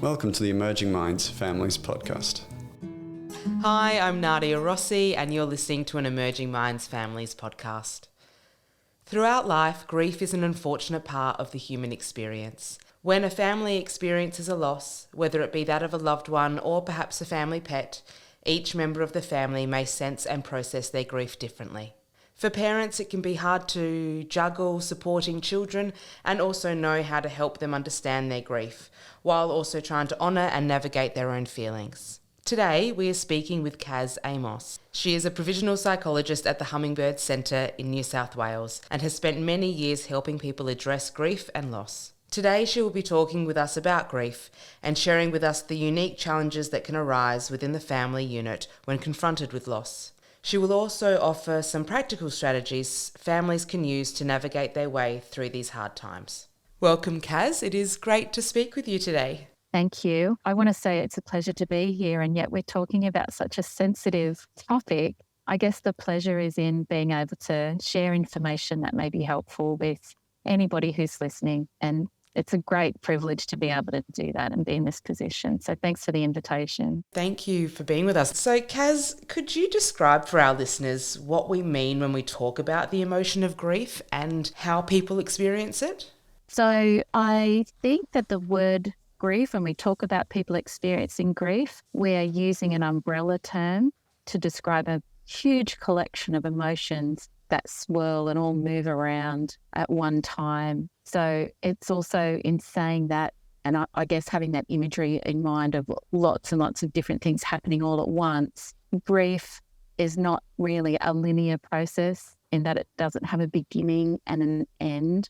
Welcome to the Emerging Minds Families podcast. Hi, I'm Nadia Rossi, and you're listening to an Emerging Minds Families podcast. Throughout life, grief is an unfortunate part of the human experience. When a family experiences a loss, whether it be that of a loved one or perhaps a family pet, each member of the family may sense and process their grief differently. For parents, it can be hard to juggle supporting children and also know how to help them understand their grief, while also trying to honour and navigate their own feelings. Today, we are speaking with Kaz Amos. She is a provisional psychologist at the Hummingbird Centre in New South Wales and has spent many years helping people address grief and loss. Today, she will be talking with us about grief and sharing with us the unique challenges that can arise within the family unit when confronted with loss. She will also offer some practical strategies families can use to navigate their way through these hard times. Welcome, Kaz. It is great to speak with you today. Thank you. I want to say it's a pleasure to be here, and yet we're talking about such a sensitive topic. I guess the pleasure is in being able to share information that may be helpful with anybody who's listening, and it's a great privilege to be able to do that and be in this position. So thanks for the invitation. Thank you for being with us. So Kaz, could you describe for our listeners what we mean when we talk about the emotion of grief and how people experience it? So I think that the word grief, when we talk about people experiencing grief, we are using an umbrella term to describe a huge collection of emotions that swirl and all move around at one time. So it's also in saying that, and I guess having that imagery in mind of lots and lots of different things happening all at once, grief is not really a linear process in that it doesn't have a beginning and an end.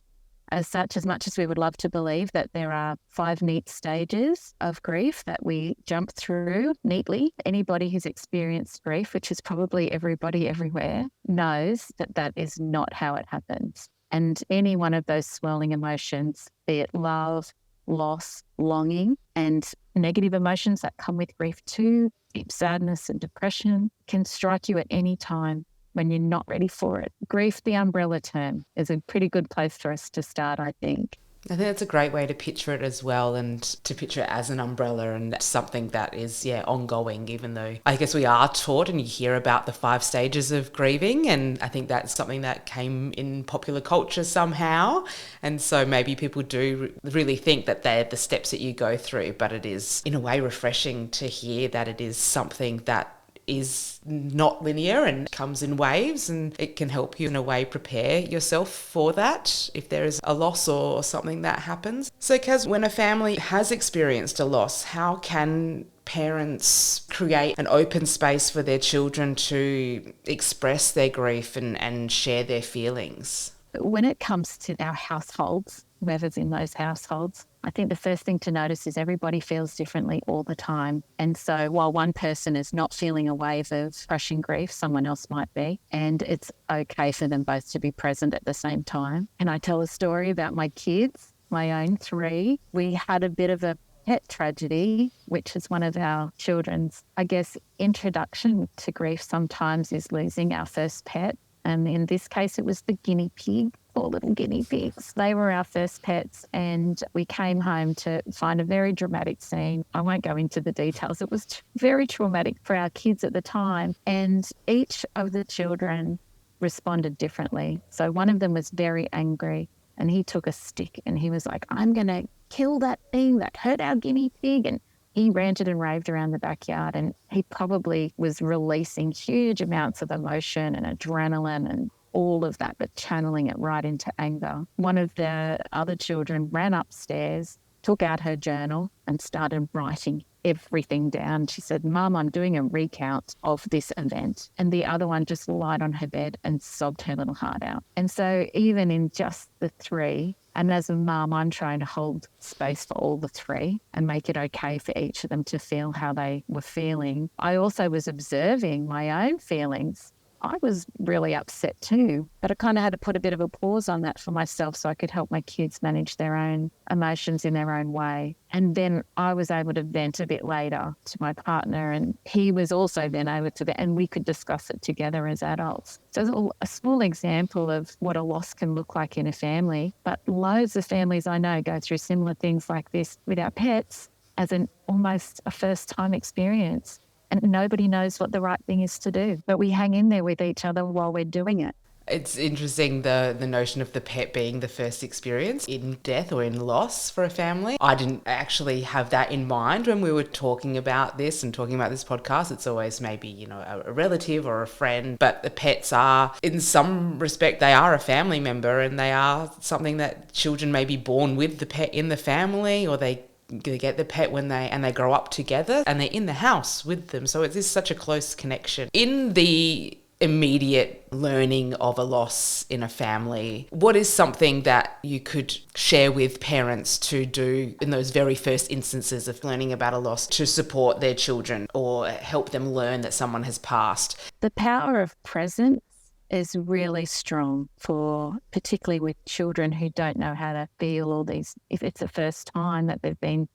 As such, as much as we would love to believe that there are 5 neat stages of grief that we jump through neatly, anybody who's experienced grief, which is probably everybody everywhere, knows that that is not how it happens. And any one of those swirling emotions, be it love, loss, longing, and negative emotions that come with grief too, deep sadness and depression, can strike you at any time when you're not ready for it. Grief, the umbrella term, is a pretty good place for us to start, I think. I think that's a great way to picture it as well, and to picture it as an umbrella and something that is, ongoing, even though I guess we are taught and you hear about the 5 stages of grieving, and I think that's something that came in popular culture somehow. And so maybe people do really think that they're the steps that you go through, but it is in a way refreshing to hear that it is something that is not linear and comes in waves, and it can help you in a way prepare yourself for that if there is a loss or something that happens. So Kaz, when a family has experienced a loss, how can parents create an open space for their children to express their grief and share their feelings? When it comes to our households, whoever's in those households, I think the first thing to notice is everybody feels differently all the time. And so while one person is not feeling a wave of crushing grief, someone else might be. And it's okay for them both to be present at the same time. And I tell a story about my kids, my own 3. We had a bit of a pet tragedy, which is one of our children's, I guess, introduction to grief sometimes is losing our first pet. And in this case, it was the guinea pig, 4 little guinea pigs. They were our first pets, and we came home to find a very dramatic scene. I won't go into the details. It was very traumatic for our kids at the time, and each of the children responded differently. So one of them was very angry, and he took a stick and he was like, I'm going to kill that thing that hurt our guinea pig. And he ranted and raved around the backyard, and he probably was releasing huge amounts of emotion and adrenaline and all of that, but channeling it right into anger. One of the other children ran upstairs, took out her journal and started writing everything down. She said, Mum, I'm doing a recount of this event. And the other one just lied on her bed and sobbed her little heart out. And so even in just the 3, and as a mum, I'm trying to hold space for all the 3 and make it okay for each of them to feel how they were feeling. I also was observing my own feelings. I was really upset too, but I kind of had to put a bit of a pause on that for myself so I could help my kids manage their own emotions in their own way. And then I was able to vent a bit later to my partner, and he was also then able to vent, and we could discuss it together as adults. So a small example of what a loss can look like in a family, but loads of families I know go through similar things like this with our pets. as an almost a first-time experience. And nobody knows what the right thing is to do. But we hang in there with each other while we're doing it. It's interesting, the notion of the pet being the first experience in death or in loss for a family. I didn't actually have that in mind when we were talking about this and talking about this podcast. It's always maybe, you know, a relative or a friend, but the pets are, in some respect, they are a family member, and they are something that children may be born with the pet in the family, or they get the pet when they grow up together and they're in the house with them. So it is such a close connection. In the immediate learning of a loss in a family, what is something that you could share with parents to do in those very first instances of learning about a loss to support their children or help them learn that someone has passed? The power of presence is really strong for particularly with children who don't know how to feel all these. If it's the first time that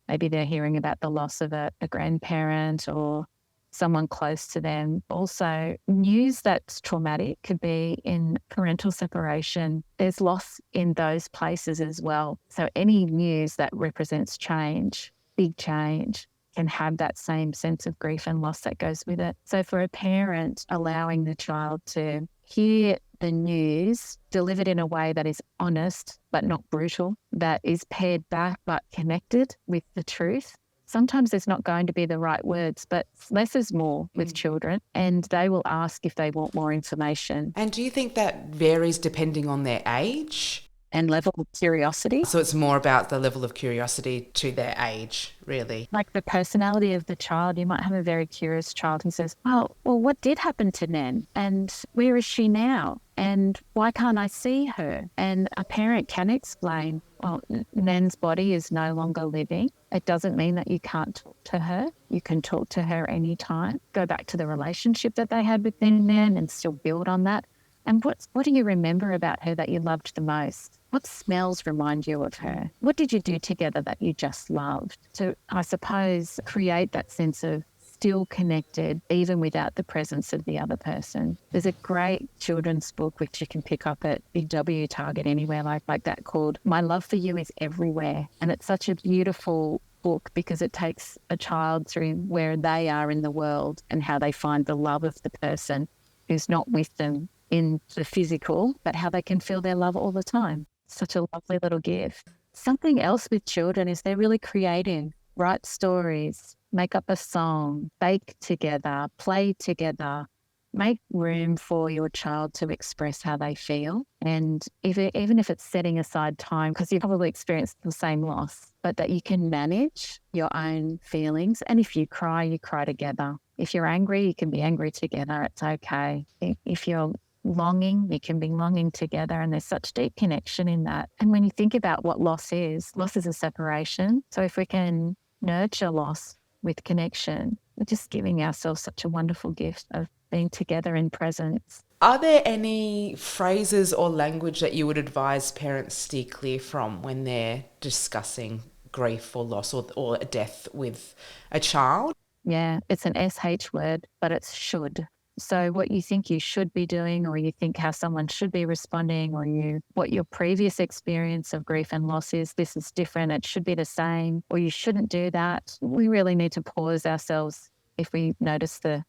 maybe they're hearing about the loss of a grandparent or someone close to them. Also, news that's traumatic could be in parental separation. There's loss in those places as well. So any news that represents change, big change, can have that same sense of grief and loss that goes with it. So for a parent, allowing the child to hear the news delivered in a way that is honest but not brutal, that is pared back but connected with the truth. Sometimes there's not going to be the right words, but less is more with children, and they will ask if they want more information. And do you think that varies depending on their age? And level of curiosity. So it's more about the level of curiosity to their age, really. Like the personality of the child. You might have a very curious child who says, well, what did happen to Nan? And where is she now? And why can't I see her? And a parent can explain, well, Nan's body is no longer living. It doesn't mean that you can't talk to her. You can talk to her anytime. Go back to the relationship that they had with Nan and still build on that. And what do you remember about her that you loved the most? What smells remind you of her? What did you do together that you just loved? To, I suppose, create that sense of still connected, even without the presence of the other person. There's a great children's book which you can pick up at Big W, Target, anywhere like that, called My Love for You is Everywhere. And it's such a beautiful book because it takes a child through where they are in the world and how they find the love of the person who's not with them in the physical, but how they can feel their love all the time. Such a lovely little gift. Something else with children is they're really creative. Write stories, make up a song, bake together, play together. Make room for your child to express how they feel. And even if it's setting aside time, because you've probably experienced the same loss, but that you can manage your own feelings. And if you cry together. If you're angry, you can be angry together. It's okay. If you're longing, you can be longing together, and there's such deep connection in that. And when you think about what loss is a separation. So if we can nurture loss with connection, we're just giving ourselves such a wonderful gift of being together in presence. Are there any phrases or language that you would advise parents steer clear from when they're discussing grief or loss or a death with a child? Yeah, it's an SH word, but it's should. So what you think you should be doing, or you think how someone should be responding, or what your previous experience of grief and loss is, this is different, it should be the same, or you shouldn't do that. We really need to pause ourselves if we notice the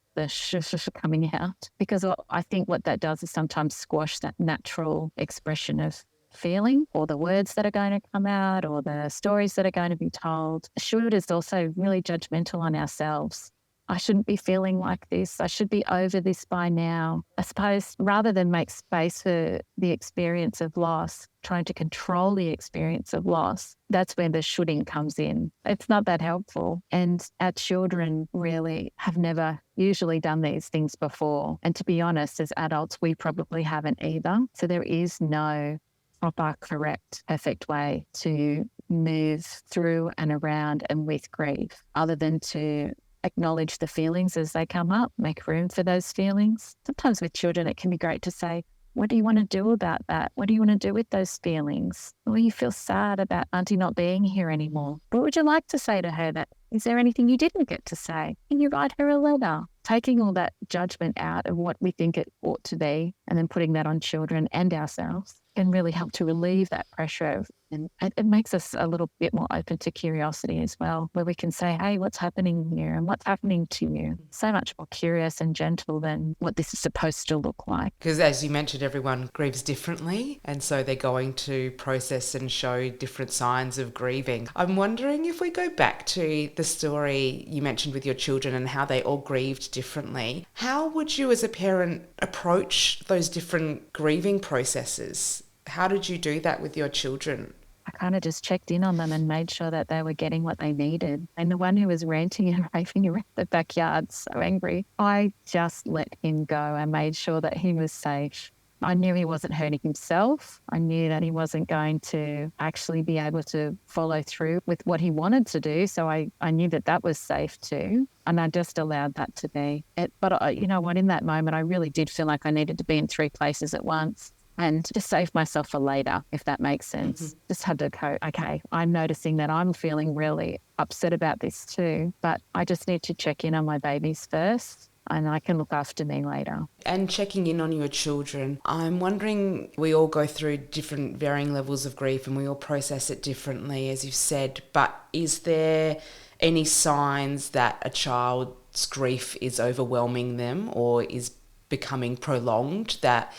coming out, because I think what that does is sometimes squash that natural expression of feeling, or the words that are going to come out, or the stories that are going to be told. Should is also really judgmental on ourselves. I shouldn't be feeling like this. I should be over this by now. I suppose rather than make space for the experience of loss, trying to control the experience of loss, that's where the shoulding comes in. It's not that helpful. And our children really have never usually done these things before. And to be honest, as adults, we probably haven't either. So there is no proper, correct, perfect way to move through and around and with grief other than to acknowledge the feelings as they come up, make room for those feelings. Sometimes with children, it can be great to say, what do you want to do about that? What do you want to do with those feelings? Well, you feel sad about Auntie not being here anymore. What would you like to say to her? Is there anything you didn't get to say? Can you write her a letter? Taking all that judgment out of what we think it ought to be and then putting that on children and ourselves can really help to relieve that pressure of And it makes us a little bit more open to curiosity as well, where we can say, hey, what's happening here and what's happening to you? So much more curious and gentle than what this is supposed to look like. Because as you mentioned, everyone grieves differently, and so they're going to process and show different signs of grieving. I'm wondering if we go back to the story you mentioned with your children and how they all grieved differently. How would you as a parent approach those different grieving processes? How did you do that with your children? I kind of just checked in on them and made sure that they were getting what they needed. And the one who was ranting and raving around the backyard, so angry, I just let him go and made sure that he was safe. I knew he wasn't hurting himself. I knew that he wasn't going to actually be able to follow through with what he wanted to do. So I knew that that was safe too. And I just allowed that to be it. But you know what, in that moment, I really did feel like I needed to be in 3 places at once. And just save myself for later, if that makes sense. Mm-hmm. Just had to go, okay, I'm noticing that I'm feeling really upset about this too, but I just need to check in on my babies first and I can look after me later. And checking in on your children, I'm wondering, we all go through different varying levels of grief and we all process it differently, as you've said, but is there any signs that a child's grief is overwhelming them or is becoming prolonged that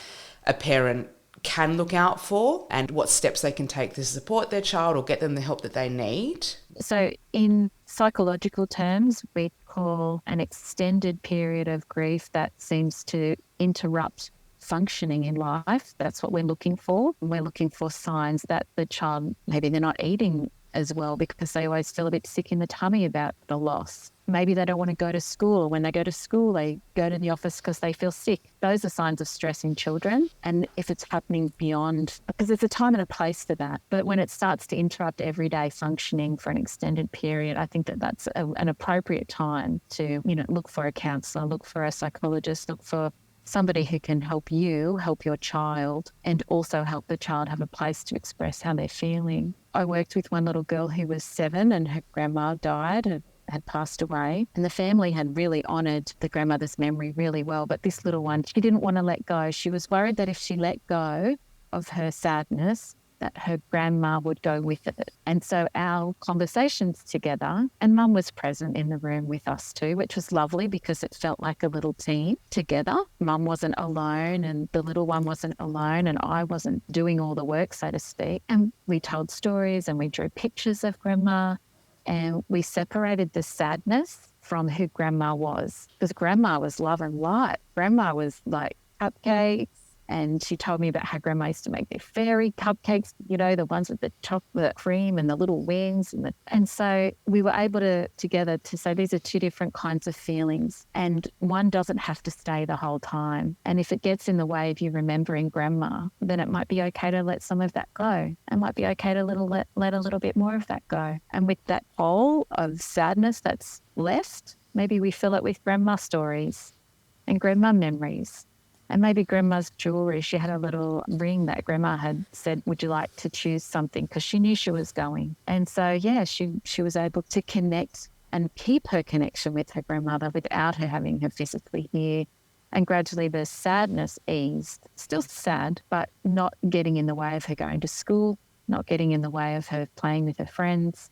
a parent can look out for, and what steps they can take to support their child or get them the help that they need? So in psychological terms, we call an extended period of grief that seems to interrupt functioning in life. That's what we're looking for. We're looking for signs that the child, maybe they're not eating as well because they always feel a bit sick in the tummy about the loss. Maybe they don't want to go to school. When they go to school, they go to the office because they feel sick. Those are signs of stress in children. And if it's happening beyond, because there's a time and a place for that. But when it starts to interrupt everyday functioning for an extended period, I think that that's an appropriate time to, look for a counsellor, look for a psychologist, look for somebody who can help you, help your child, and also help the child have a place to express how they're feeling. I worked with one little girl who was 7 and her grandma died, had passed away, and the family had really honoured the grandmother's memory really well. But this little one, she didn't want to let go. She was worried that if she let go of her sadness, that her grandma would go with it. And so our conversations together, and Mum was present in the room with us too, which was lovely because it felt like a little team together. Mum wasn't alone and the little one wasn't alone and I wasn't doing all the work, so to speak. And we told stories and we drew pictures of grandma and we separated the sadness from who grandma was, because grandma was love and light. Grandma was like cupcakes. And she told me about how grandma used to make their fairy cupcakes, the ones with the chocolate cream and the little wings. And so we were able to together to say these are 2 different kinds of feelings and one doesn't have to stay the whole time. And if it gets in the way of you remembering grandma, then it might be okay to let some of that go. It might be okay to let a little bit more of that go. And with that hole of sadness that's left, maybe we fill it with grandma stories and grandma memories. And maybe grandma's jewellery, she had a little ring that grandma had said, would you like to choose something? Because she knew she was going. And so, she was able to connect and keep her connection with her grandmother without her having her physically here. And gradually the sadness eased. Still sad, but not getting in the way of her going to school, not getting in the way of her playing with her friends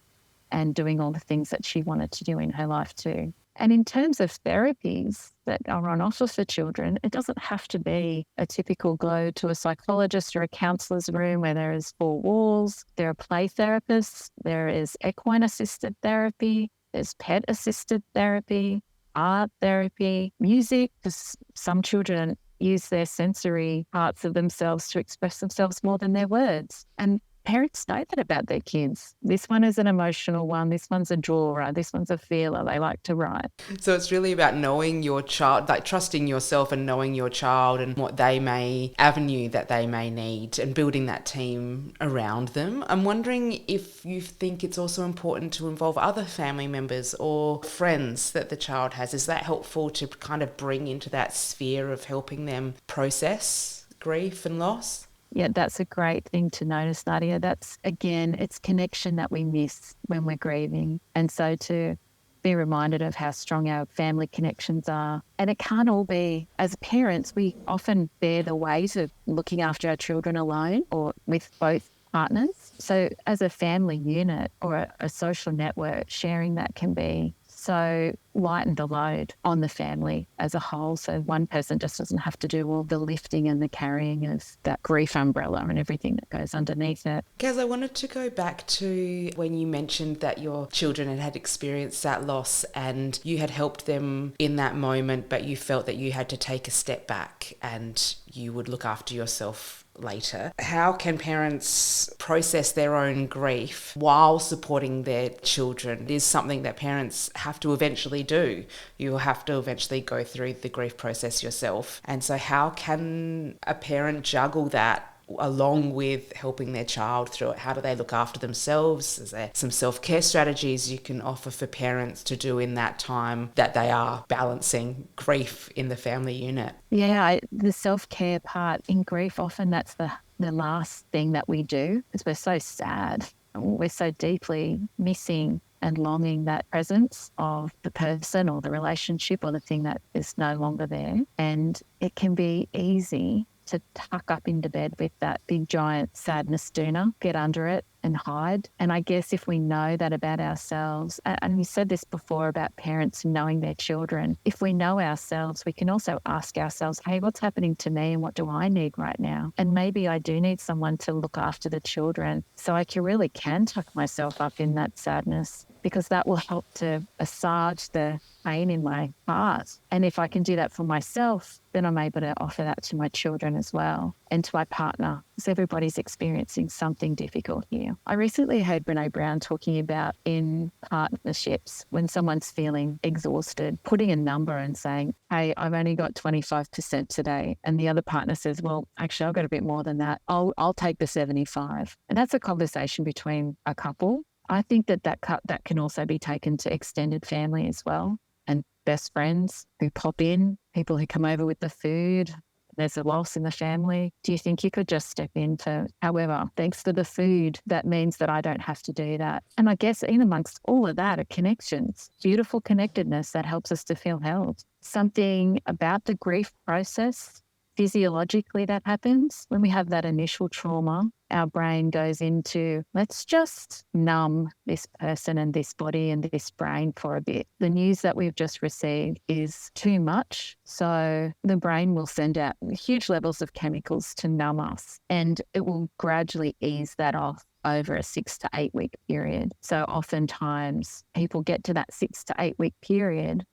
and doing all the things that she wanted to do in her life too. And in terms of therapies that are on offer for children, it doesn't have to be a typical go to a psychologist or a counsellor's room where there is 4 walls. There are play therapists, there is equine-assisted therapy, there's pet-assisted therapy, art therapy, music, because some children use their sensory parts of themselves to express themselves more than their words. And parents know that about their kids. This one is an emotional one. This one's a drawer. This one's a feeler. They like to write. So it's really about knowing your child, like trusting yourself and knowing your child and what avenue that they may need and building that team around them. I'm wondering if you think it's also important to involve other family members or friends that the child has. Is that helpful to kind of bring into that sphere of helping them process grief and loss? Yeah, that's a great thing to notice, Nadia. That's, again, it's connection that we miss when we're grieving. And so to be reminded of how strong our family connections are. And it can't all be, as parents, we often bear the weight of looking after our children alone or with both partners. So as a family unit or a social network, sharing that can be so lighten the load on the family as a whole. So one person just doesn't have to do all the lifting and the carrying of that grief umbrella and everything that goes underneath it. Kaz, I wanted to go back to when you mentioned that your children had experienced that loss and you had helped them in that moment, but you felt that you had to take a step back and you would look after yourself later. How can parents process their own grief while supporting their children? It is something that parents have to eventually do. You will have to eventually go through the grief process yourself. And so how can a parent juggle that along with helping their child through it? How do they look after themselves? Is there some self-care strategies you can offer for parents to do in that time that they are balancing grief in the family unit? Yeah, the self-care part in grief, often that's the last thing that we do because we're so sad. We're so deeply missing and longing that presence of the person or the relationship or the thing that is no longer there. And it can be easy to tuck up into bed with that big giant sadness doona, get under it and hide. And I guess if we know that about ourselves, and you said this before about parents knowing their children, if we know ourselves, we can also ask ourselves, hey, what's happening to me and what do I need right now? And maybe I do need someone to look after the children so I really can tuck myself up in that sadness, because that will help to assuage the pain in my heart. And if I can do that for myself, then I'm able to offer that to my children as well and to my partner, because everybody's experiencing something difficult here. I recently heard Brene Brown talking about in partnerships, when someone's feeling exhausted, putting a number and saying, hey, I've only got 25% today. And the other partner says, well, actually, I've got a bit more than that. I'll take the 75. And that's a conversation between a couple. I think that can also be taken to extended family as well, and best friends who pop in, people who come over with the food. There's a loss in the family. Do you think you could just step in for, however, thanks for the food, that means that I don't have to do that? And I guess in amongst all of that are connections, beautiful connectedness that helps us to feel held. Something about the grief process, physiologically, that happens when we have that initial trauma. Our brain goes into, let's just numb this person and this body and this brain for a bit. The news that we've just received is too much. So the brain will send out huge levels of chemicals to numb us, and it will gradually ease that off over a 6 to 8 week period. So oftentimes people get to that 6 to 8 week period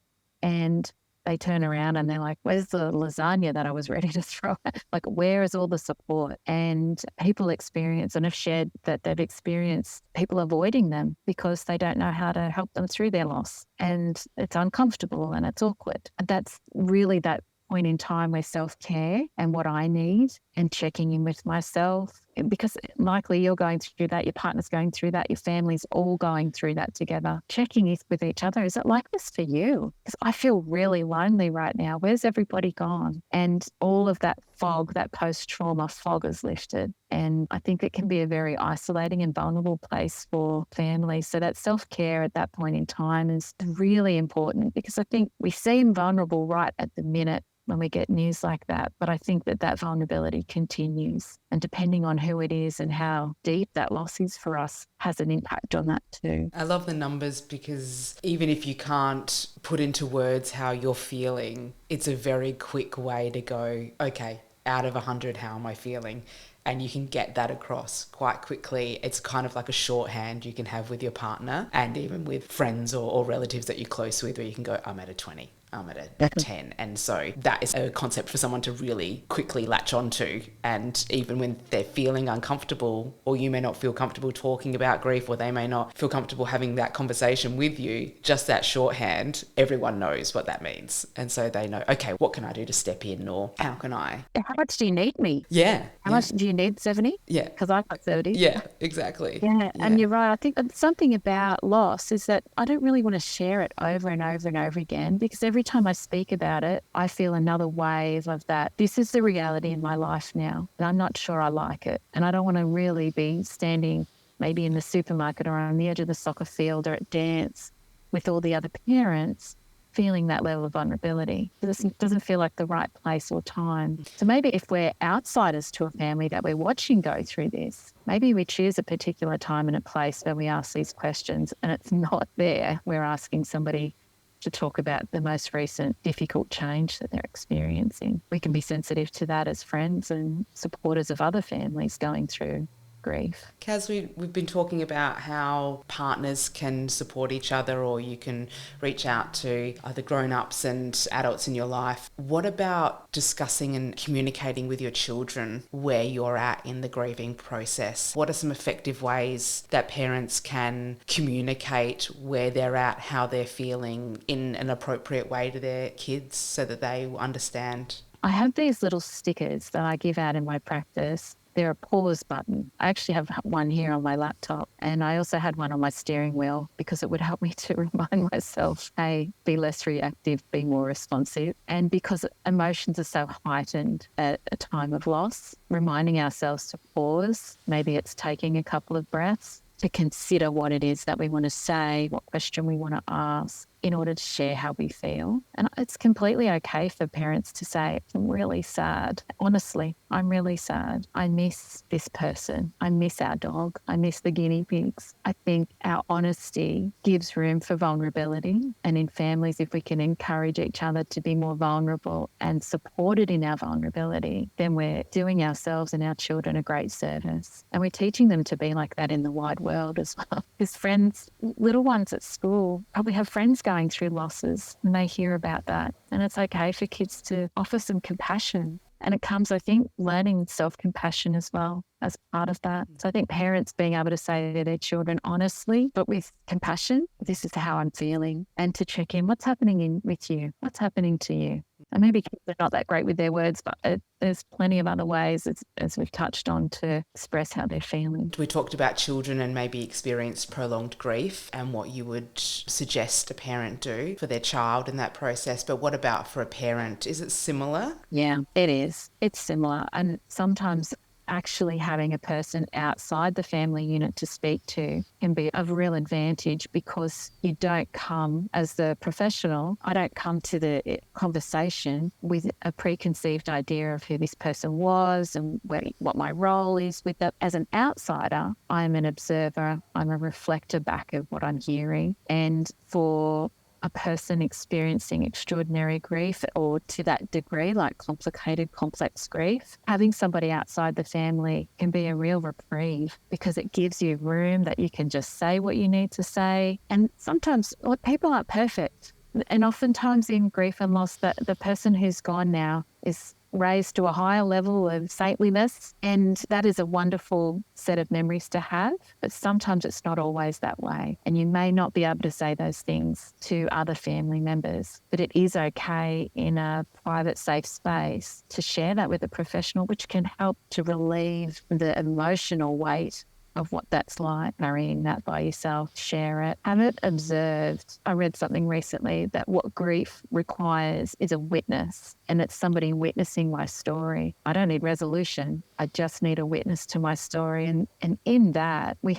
and they turn around and they're like, where's the lasagna that I was ready to throw? Like, where is all the support? And people experience and have shared that they've experienced people avoiding them because they don't know how to help them through their loss. And it's uncomfortable and it's awkward. And that's really that point in time where self-care and what I need and checking in with myself, because likely you're going through that, your partner's going through that, your family's all going through that together. Checking in with each other. Is it like this for you? Because I feel really lonely right now. Where's everybody gone? And all of that fog, that post-trauma fog is lifted. And I think it can be a very isolating and vulnerable place for families. So that self-care at that point in time is really important, because I think we seem vulnerable right at the minute when we get news like that. But I think that vulnerability continues. And depending on who it is and how deep that loss is for us has an impact on that too. I love the numbers, because even if you can't put into words how you're feeling, it's a very quick way to go, okay, out of 100, how am I feeling? And you can get that across quite quickly. It's kind of like a shorthand you can have with your partner and even with friends or relatives that you're close with, where you can go, I'm at a 20. I'm at a 10. And so that is a concept for someone to really quickly latch onto. And even when they're feeling uncomfortable, or you may not feel comfortable talking about grief, or they may not feel comfortable having that conversation with you, just that shorthand, everyone knows what that means. And so they know, okay, what can I do to step in, or how can I? How much do you need me? Yeah. How much do you need? 70? Yeah. Because I've got 30. Yeah, exactly. Yeah, and you're right. I think something about loss is that I don't really want to share it over and over and over again, because every time I speak about it, I feel another wave of that. This is the reality in my life now, and I'm not sure I like it. And I don't want to really be standing maybe in the supermarket or on the edge of the soccer field or at dance with all the other parents feeling that level of vulnerability. It doesn't feel like the right place or time. So maybe if we're outsiders to a family that we're watching go through this, maybe we choose a particular time and a place where we ask these questions and it's not there. We're asking somebody to talk about the most recent difficult change that they're experiencing. We can be sensitive to that as friends and supporters of other families going through grief. Kaz, we've been talking about how partners can support each other, or you can reach out to other grown-ups and adults in your life. What about discussing and communicating with your children where you're at in the grieving process? What are some effective ways that parents can communicate where they're at, how they're feeling in an appropriate way to their kids so that they will understand? I have these little stickers that I give out in my practice. They're a pause button. I actually have one here on my laptop, and I also had one on my steering wheel because it would help me to remind myself, hey, be less reactive, be more responsive. And because emotions are so heightened at a time of loss, reminding ourselves to pause, maybe it's taking a couple of breaths to consider what it is that we want to say, what question we want to ask in order to share how we feel. And it's completely okay for parents to say, I'm really sad. Honestly, I'm really sad. I miss this person. I miss our dog. I miss the guinea pigs. I think our honesty gives room for vulnerability. And in families, if we can encourage each other to be more vulnerable and supported in our vulnerability, then we're doing ourselves and our children a great service. And we're teaching them to be like that in the wide world as well. Because friends, little ones at school, probably have friends going through losses and they hear about that. And it's okay for kids to offer some compassion. And it comes, I think, learning self-compassion as well as part of that. So I think parents being able to say to their children honestly, but with compassion, this is how I'm feeling, and to check in, what's happening with you? What's happening to you? And maybe kids are not that great with their words, but there's plenty of other ways, as we've touched on, to express how they're feeling. We talked about children and maybe experience prolonged grief and what you would suggest a parent do for their child in that process. But what about for a parent? Is it similar? Yeah, it is. It's similar. And sometimes actually having a person outside the family unit to speak to can be of real advantage, because you don't come as the professional. I don't come to the conversation with a preconceived idea of who this person was and what my role is with that. As an outsider, I'm an observer. I'm a reflector back of what I'm hearing. And for a person experiencing extraordinary grief, or to that degree, like complicated, complex grief, having somebody outside the family can be a real reprieve, because it gives you room that you can just say what you need to say. And sometimes people aren't perfect. And oftentimes in grief and loss, that the person who's gone now is raised to a higher level of saintliness, and that is a wonderful set of memories to have. But sometimes it's not always that way, and you may not be able to say those things to other family members, but it is okay in a private, safe space to share that with a professional, which can help to relieve the emotional weight of what that's like, carrying that by yourself. Share it, have it observed. I read something recently that what grief requires is a witness, and it's somebody witnessing my story. I don't need resolution. I just need a witness to my story. And in that, we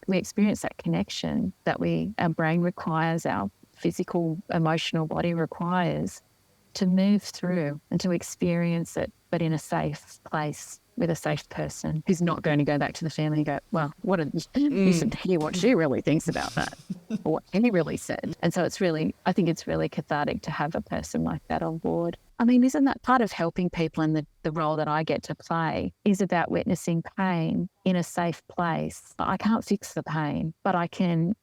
experience that connection that our brain requires, our physical, emotional body requires, to move through and to experience it, but in a safe place, with a safe person who's not going to go back to the family and go, well, listen to hear what she really thinks about that, or what he really said. And so I think it's really cathartic to have a person like that on board. I mean, isn't that part of helping people, and the role that I get to play is about witnessing pain in a safe place? I can't fix the pain, but I can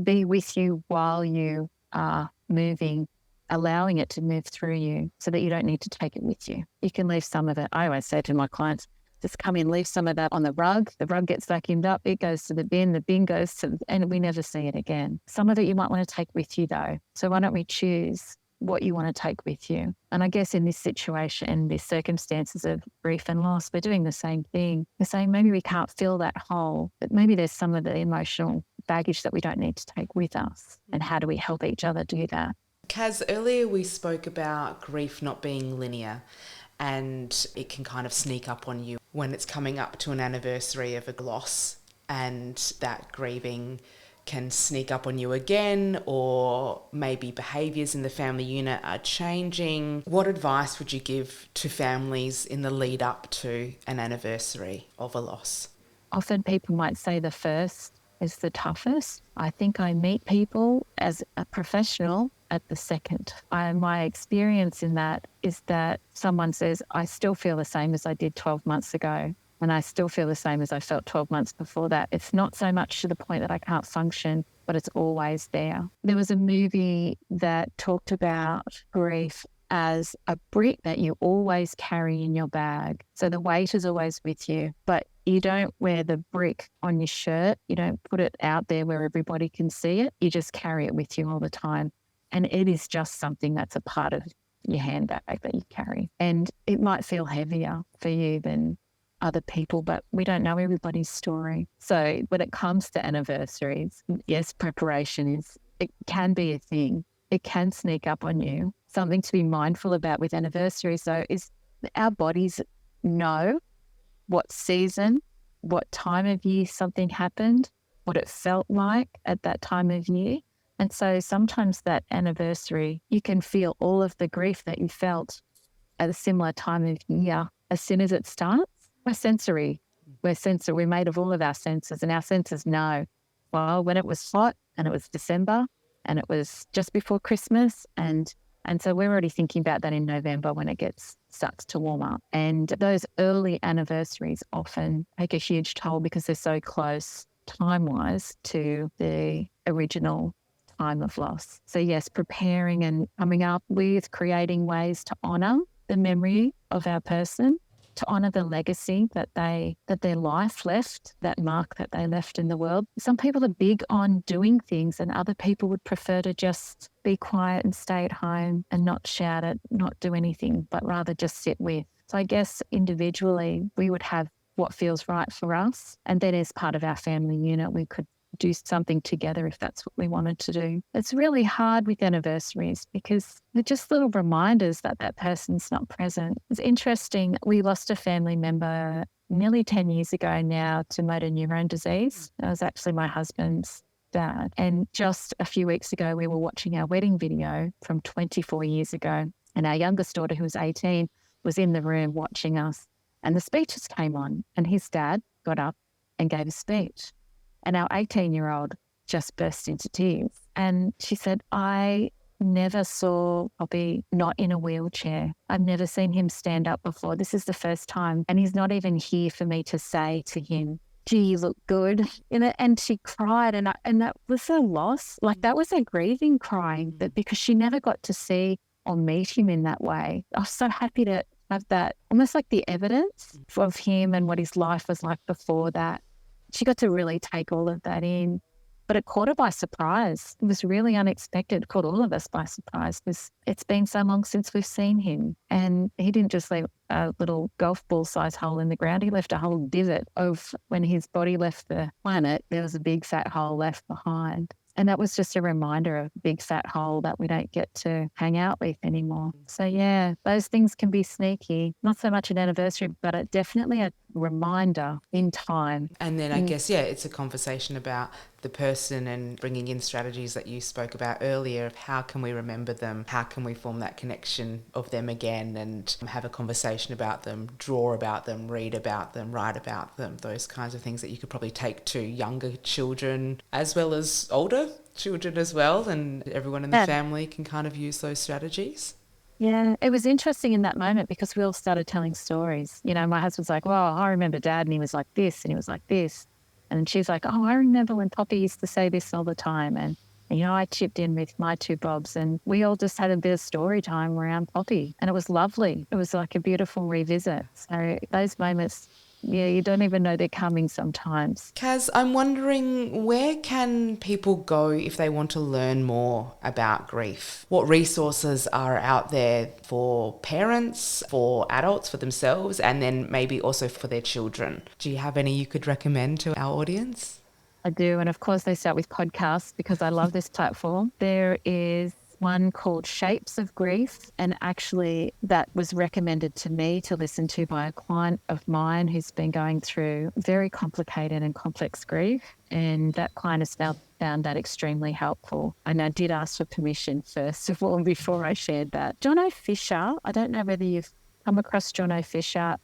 be with you while you are moving, allowing it to move through you, so that you don't need to take it with you. You can leave some of it. I always say to my clients, just come in, leave some of that on the rug gets vacuumed up, it goes to the bin goes to, and we never see it again. Some of it you might want to take with you though. So why don't we choose what you want to take with you? And I guess in this situation, in these circumstances of grief and loss, we're doing the same thing. We're saying maybe we can't fill that hole, but maybe there's some of the emotional baggage that we don't need to take with us. And how do we help each other do that? Kaz, earlier we spoke about grief not being linear, and it can kind of sneak up on you when it's coming up to an anniversary of a loss, and that grieving can sneak up on you again, or maybe behaviours in the family unit are changing. What advice would you give to families in the lead up to an anniversary of a loss? Often people might say the first is the toughest. I think I meet people as a professional at the second. My experience in that is that someone says, I still feel the same as I did 12 months ago. And I still feel the same as I felt 12 months before that. It's not so much to the point that I can't function, but it's always there. There was a movie that talked about grief as a brick that you always carry in your bag. So the weight is always with you, but you don't wear the brick on your shirt. You don't put it out there where everybody can see it. You just carry it with you all the time. And it is just something that's a part of your handbag that you carry. And it might feel heavier for you than other people, but we don't know everybody's story. So when it comes to anniversaries, yes, it can be a thing. It can sneak up on you. Something to be mindful about with anniversaries, though, is our bodies know what season, what time of year something happened, what it felt like at that time of year. And so sometimes that anniversary, you can feel all of the grief that you felt at a similar time of year as soon as it starts. We're made of all of our senses, and our senses know, well, when it was hot and it was December and it was just before Christmas, and so we're already thinking about that in November when it starts to warm up. And those early anniversaries often take a huge toll because they're so close time-wise to the original time of loss. So yes, preparing and coming up with creating ways to honour the memory of our person, to honour the legacy that their life left, that mark that they left in the world. Some people are big on doing things, and other people would prefer to just be quiet and stay at home and not shout it, not do anything, but rather just sit with. So I guess individually we would have what feels right for us, and then as part of our family unit we could do something together if that's what we wanted to do. It's really hard with anniversaries because they're just little reminders that that person's not present. It's interesting. We lost a family member nearly 10 years ago now to motor neurone disease. That was actually my husband's dad. And just a few weeks ago, we were watching our wedding video from 24 years ago. And our youngest daughter, who was 18, was in the room watching us. And the speeches came on, and his dad got up and gave a speech. And our 18-year-old just burst into tears. And she said, I never saw Poppy not in a wheelchair. I've never seen him stand up before. This is the first time. And he's not even here for me to say to him, gee, you look good. And she cried. And that was a loss. Like, that was a grieving crying, that because she never got to see or meet him in that way. I was so happy to have that, almost like the evidence of him and what his life was like before that. She got to really take all of that in, but it caught her by surprise. It was really unexpected. It caught all of us by surprise because it's been so long since we've seen him. And he didn't just leave a little golf ball size hole in the ground. He left a whole divot of when his body left the planet, there was a big fat hole left behind. And that was just a reminder of a big fat hole that we don't get to hang out with anymore. So yeah, those things can be sneaky. Not so much an anniversary, but definitely a reminder in time. And then I guess, it's a conversation about the person and bringing in strategies that you spoke about earlier of how can we remember them, how can we form that connection of them again and have a conversation about them, draw about them, read about them, write about them, those kinds of things that you could probably take to younger children as well as older children as well, and everyone in the family can kind of use those strategies. Yeah, it was interesting in that moment because we all started telling stories. You know, my husband's like, well, I remember Dad and he was like this and he was like this. And she's like, oh, I remember when Poppy used to say this all the time. And I chipped in with my two bobs and we all just had a bit of story time around Poppy. And it was lovely. It was like a beautiful revisit. So those moments, you don't even know they're coming sometimes. Kaz, I'm wondering, where can people go if they want to learn more about grief? What resources are out there for parents, for adults, for themselves, and then maybe also for their children? Do you have any you could recommend to our audience? I do. And of course, they start with podcasts because I love this platform. There is one called Shapes of Grief. And actually that was recommended to me to listen to by a client of mine who's been going through very complicated and complex grief. And that client has found that extremely helpful. And I did ask for permission first of all before I shared that. John O. Fisher, I don't know whether you've come across John O. Fisher.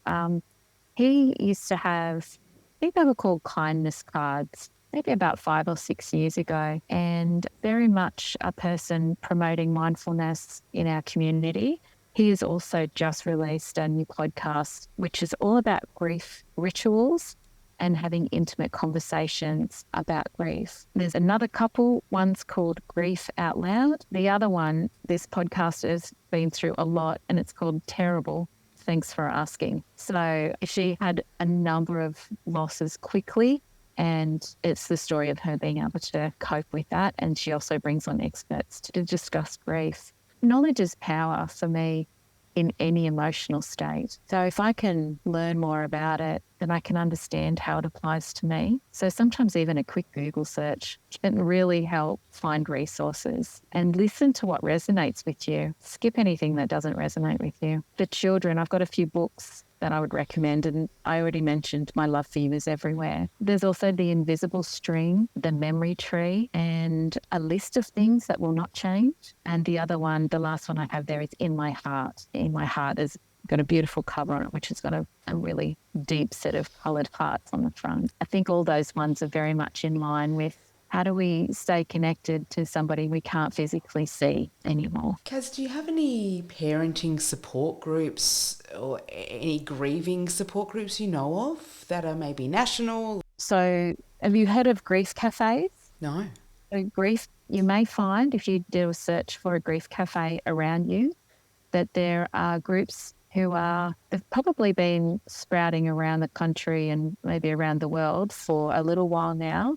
He used to have, I think they were called kindness cards, maybe about 5 or 6 years ago, and very much a person promoting mindfulness in our community. He has also just released a new podcast, which is all about grief rituals and having intimate conversations about grief. There's another couple, one's called Grief Out Loud. The other one, this podcast has been through a lot, and it's called Terrible. Thanks for asking. So she had a number of losses quickly, and it's the story of her being able to cope with that. And she also brings on experts to discuss grief. Knowledge is power for me in any emotional state. So if I can learn more about it, then I can understand how it applies to me. So sometimes even a quick Google search can really help find resources and listen to what resonates with you. Skip anything that doesn't resonate with you. For children, I've got a few books that I would recommend, and I already mentioned My Love for You is Everywhere. There's also The Invisible String, The Memory Tree, and A List of Things That Will Not Change. And the other one, the last one I have there is In My Heart. In My Heart has got a beautiful cover on it, which has got a really deep set of coloured hearts on the front. I think all those ones are very much in line with how do we stay connected to somebody we can't physically see anymore. Kaz, do you have any parenting support groups or any grieving support groups you know of that are maybe national? So have you heard of grief cafes? No. So grief, you may find if you do a search for a grief cafe around you, that there are groups they've probably been sprouting around the country and maybe around the world for a little while now.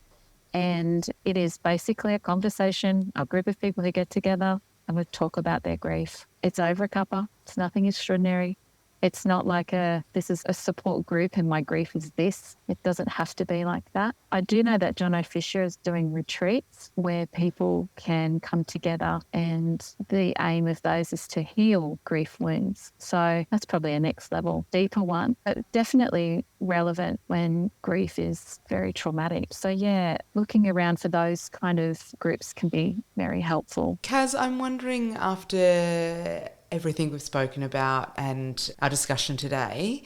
And it is basically a conversation, a group of people who get together and we talk about their grief. It's over a cuppa. It's nothing extraordinary. It's not like this is a support group and my grief is this. It doesn't have to be like that. I do know that John O. Fisher is doing retreats where people can come together, and the aim of those is to heal grief wounds. So that's probably a next level, deeper one, but definitely relevant when grief is very traumatic. So yeah, looking around for those kind of groups can be very helpful. Kaz, I'm wondering, after everything we've spoken about and our discussion today,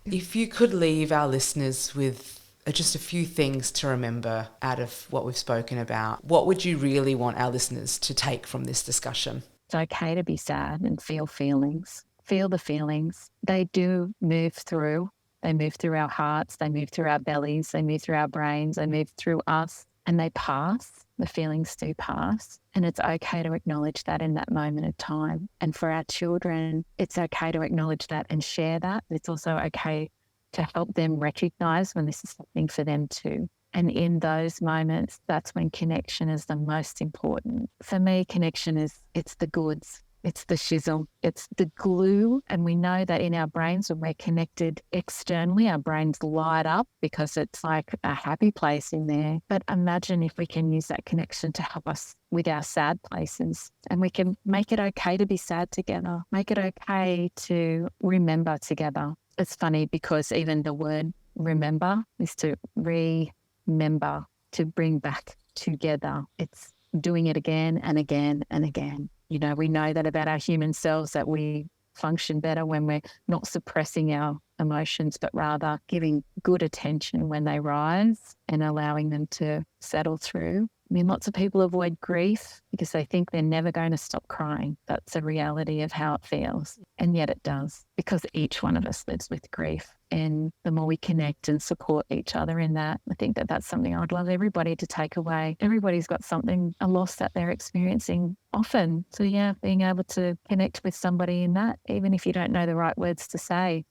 if you could leave our listeners with just a few things to remember out of what we've spoken about, what would you really want our listeners to take from this discussion? It's okay to be sad and feel feelings. Feel the feelings. They do move through. They move through our hearts. They move through our bellies. They move through our brains. They move through us, and they pass. The feelings do pass, and it's okay to acknowledge that in that moment of time. And for our children, it's okay to acknowledge that and share that. It's also okay to help them recognise when this is happening for them too. And in those moments, that's when connection is the most important. For me, connection it's the goods. It's the shizzle, it's the glue. And we know that in our brains, when we're connected externally, our brains light up because it's like a happy place in there. But imagine if we can use that connection to help us with our sad places, and we can make it okay to be sad together, make it okay to remember together. It's funny because even the word remember is to remember, to bring back together. It's doing it again and again and again. You know, we know that about our human selves, that we function better when we're not suppressing our emotions, but rather giving good attention when they rise and allowing them to settle through. I mean, lots of people avoid grief because they think they're never going to stop crying. That's a reality of how it feels. And yet it does, because each one of us lives with grief. And the more we connect and support each other in that, I think that that's something I'd love everybody to take away. Everybody's got something, a loss that they're experiencing often. So yeah, being able to connect with somebody in that, even if you don't know the right words to say,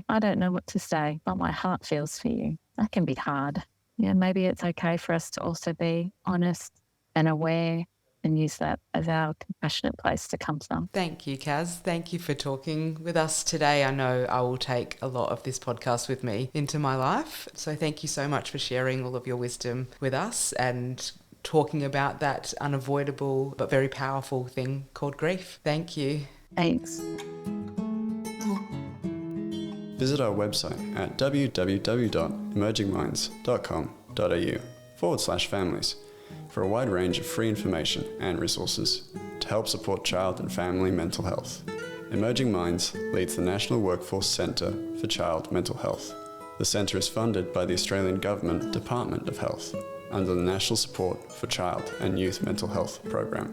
I don't know what to say, but my heart feels for you. That can be hard. Yeah, maybe it's okay for us to also be honest and aware and use that as our compassionate place to come from. Thank you, Kaz. Thank you for talking with us today. I know I will take a lot of this podcast with me into my life. So thank you so much for sharing all of your wisdom with us and talking about that unavoidable but very powerful thing called grief. Thank you. Thanks. Visit our website at www.emergingminds.com.au/families for a wide range of free information and resources to help support child and family mental health. Emerging Minds leads the National Workforce Centre for Child Mental Health. The centre is funded by the Australian Government Department of Health under the National Support for Child and Youth Mental Health program.